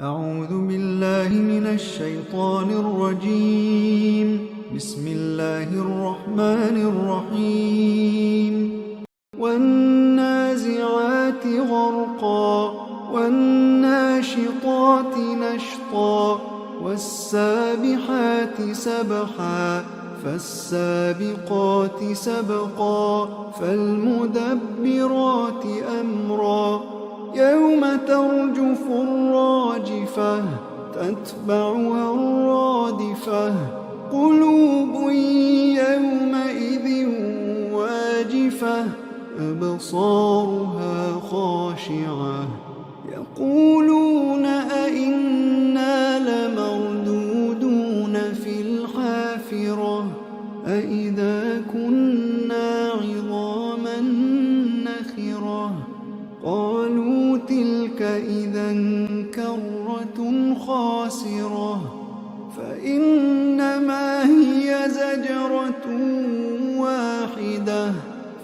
أعوذ بالله من الشيطان الرجيم. بسم الله الرحمن الرحيم. والنازعات غرقا والناشطات نشطا والسابحات سبحا فالسابقات سبقا فالمدبرات أمرا يوم ترجف الراجفة تتبعها الرادفة قلوب يومئذ واجفة أبصارها خاشعة يقولون أئنا لمردودون في الحافرة أئذا كنا عظاما نخرة قالوا تلك إذا كرة خاسرة فإنما هي زجرة واحدة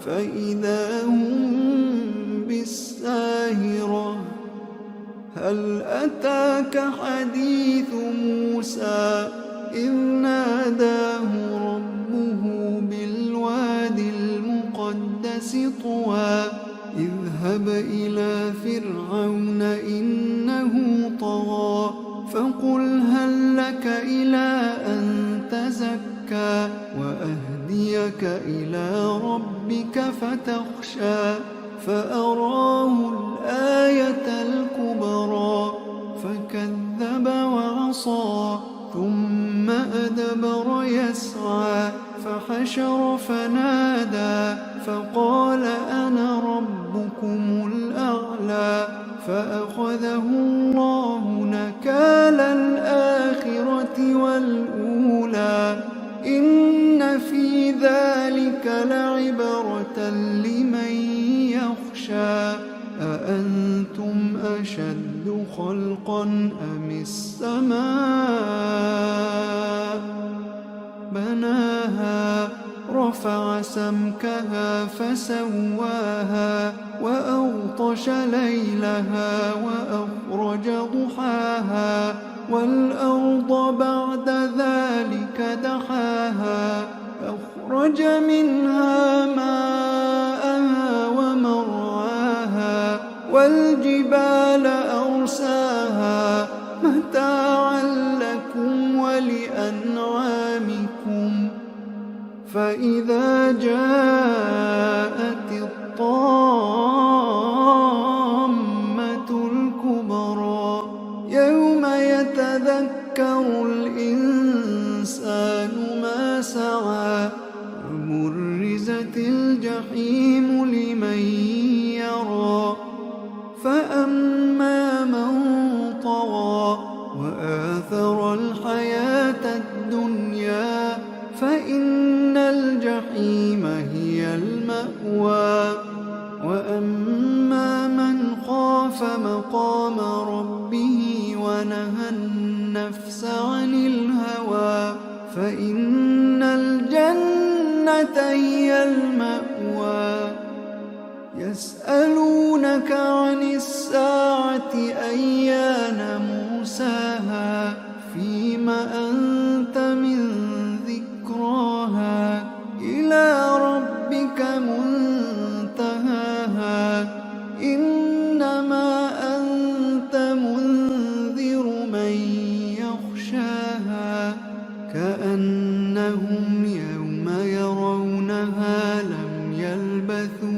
فإذا هم بالساهرة هل أتاك حديث موسى إذ ناداه ربه بالواد المقدس طوى اذهب إلى فرعون إنه طغى فقل هل لك إلى أن تزكى وأهديك إلى ربك فتخشى فأراه الآية الكبرى فكذب وعصى ثم أدبر يسعى فحشر فنادى فقال أنا ربكم الأعلى فأخذه الله نكال الآخرة والأولى إن في ذلك لعبرة لمن يخشى أأنتم أشد خلقا أم السماء بناها رفع سمكها فسواها وأغطش ليلها وأخرج ضحاها والأرض بعد ذلك دحاها أخرج منها ماءها ومرعاها والجبال أرساها متاعا لكم ولأنعامكم فإذا جاءت الطامة الكبرى يوم يتذكر الإنسان ما سعى وبرزت الجحيم لمن يرى فأما من طغى وآثر الحياة الدنيا فإن الجحيم هي المأوى وأما من خاف مقام ربه ونهى النفس عن الهوى فإن الجنة هي المأوى يسألونك عن الساعة أيان مرساها فيم أنت من ذكراها إلى ربك منتهاها إنما أنت منذر من يخشاها كأنهم يوم يرونها لم يلبثوا